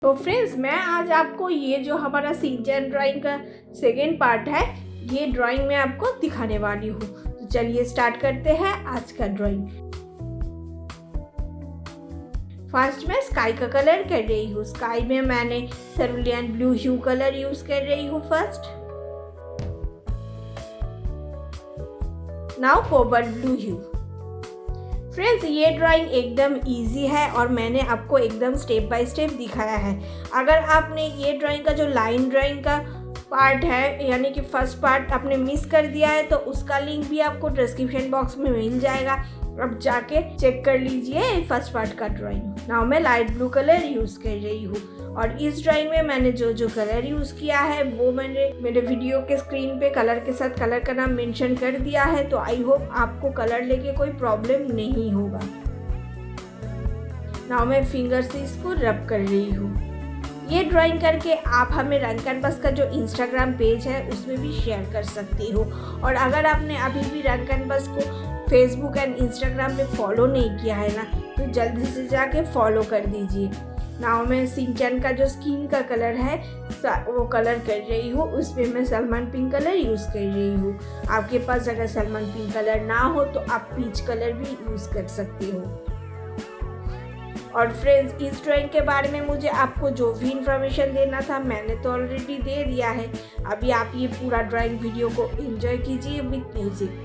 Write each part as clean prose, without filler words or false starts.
तो फ्रेंड्स, मैं आज आपको ये जो हमारा शिनचैन ड्राइंग का सेकेंड पार्ट है, ये ड्राइंग मैं आपको दिखाने वाली हूँ। तो चलिए स्टार्ट करते हैं आज का ड्राइंग। फर्स्ट मैं स्काई का कलर कर रही हूँ। स्काई में मैंने सेरुलियन ब्लू ह्यू कलर यूज कर रही हूँ फर्स्ट। नाउ कोबल्ट ब्लू ह्यू। फ्रेंड्स, ये ड्राइंग एकदम इजी है और मैंने आपको एकदम स्टेप बाय स्टेप दिखाया है। अगर आपने ये ड्राइंग का जो लाइन ड्राइंग का पार्ट है, यानी कि फर्स्ट पार्ट आपने मिस कर दिया है, तो उसका लिंक भी आपको डिस्क्रिप्शन बॉक्स में मिल जाएगा। अब जाके चेक कर लीजिए फर्स्ट पार्ट का ड्राइंग। नाउ मैं लाइट ब्लू कलर यूज़ कर रही हूँ और इस ड्राइंग में मैंने जो जो कलर यूज़ किया है वो मैंने मेरे वीडियो के स्क्रीन पे कलर के साथ कलर का नाम मेंशन कर दिया है। तो आई होप आपको कलर लेके कोई प्रॉब्लम नहीं होगा। नाउ मैं फिंगर से इसको रब कर रही हूँ। ये ड्राइंग करके आप हमें रंग कैनवस का जो इंस्टाग्राम पेज है उसमें भी शेयर कर सकती हो। और अगर आपने अभी भी रंग कैनवस को फेसबुक एंड इंस्टाग्राम पे फॉलो नहीं किया है ना, तो जल्दी से जाके फॉलो कर दीजिए। नाउ मैं शिनचैन का जो स्किन का कलर है वो कलर कर रही हूँ। उस पर मैं सलमान पिंक कलर यूज़ कर रही हूँ। आपके पास अगर सलमान पिंक कलर ना हो तो आप पीच कलर भी यूज़ कर सकते हो। और फ्रेंड्स, इस ड्राइंग के बारे में मुझे आपको जो भी इंफॉर्मेशन देना था मैंने तो ऑलरेडी दे दिया है। अभी आप ये पूरा ड्राइंग वीडियो को एंजॉय कीजिए विथ म्यूजिक।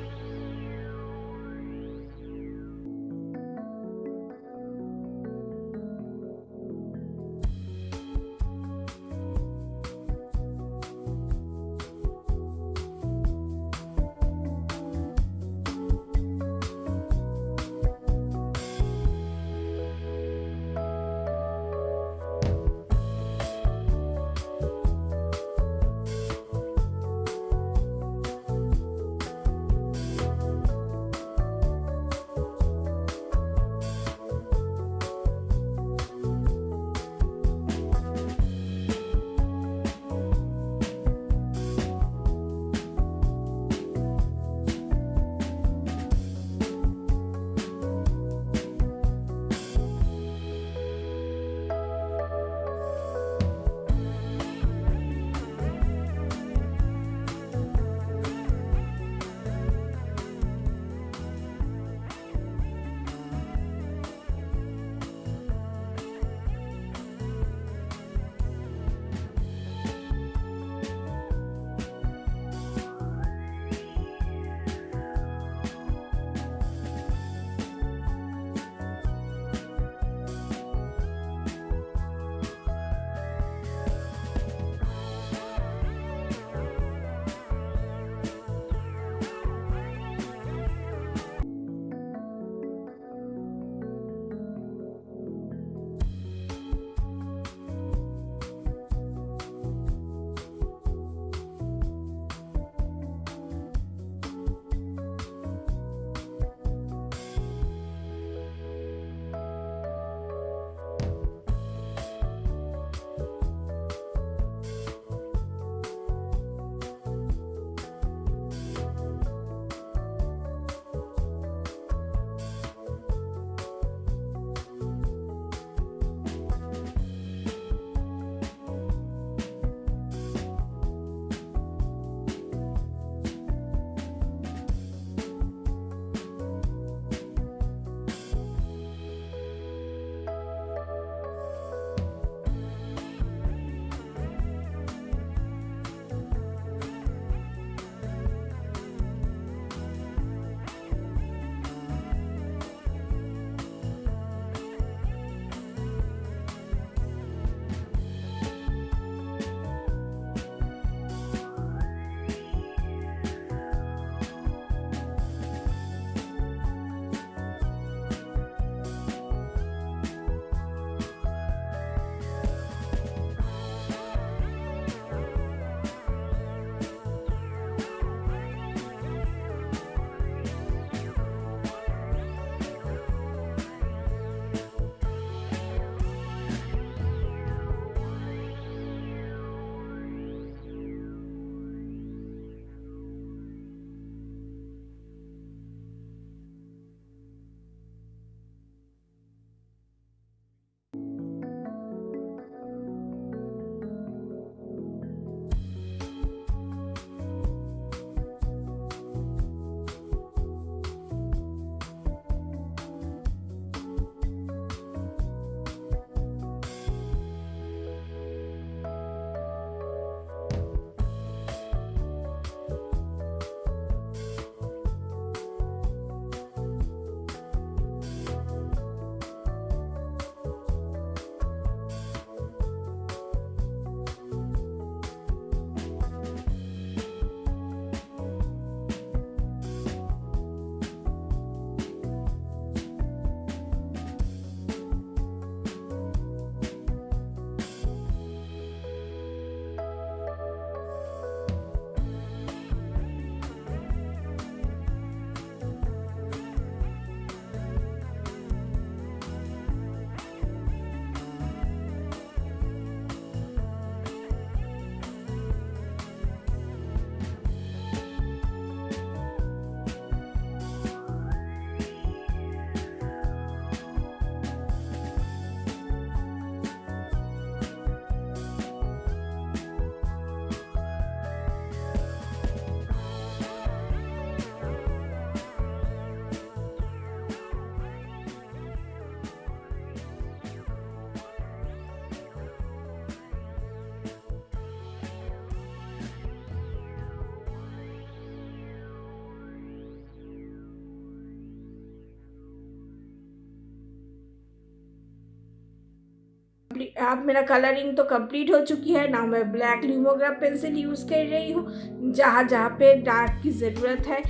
अब मेरा कलरिंग तो कंप्लीट हो चुकी है। ना मैं ब्लैक लिमोग्राफ पेंसिल यूज़ कर रही हूँ। जहाँ जहाँ पे डार्क की ज़रूरत है,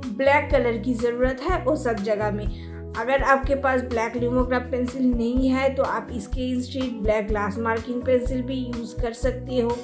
ब्लैक कलर की ज़रूरत है, वो सब जगह में। अगर आपके पास ब्लैक लिमोग्राफ पेंसिल नहीं है तो आप इसके instead black glass marking pencil भी यूज़ कर सकते हो।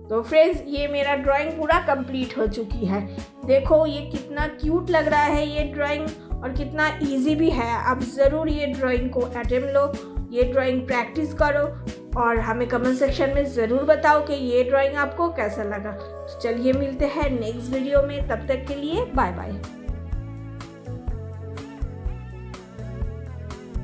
तो फ्रेंड्स, ये मेरा ड्राइंग पूरा कंप्लीट हो चुकी है। देखो ये कितना क्यूट लग रहा है ये ड्राइंग, और कितना इजी भी है। आप ज़रूर ये ड्राइंग को अटेम्प्ट लो, ये ड्राइंग प्रैक्टिस करो और हमें कमेंट सेक्शन में ज़रूर बताओ कि ये ड्राइंग आपको कैसा लगा। तो चलिए मिलते हैं नेक्स्ट वीडियो में, तब तक के लिए बाय बाय।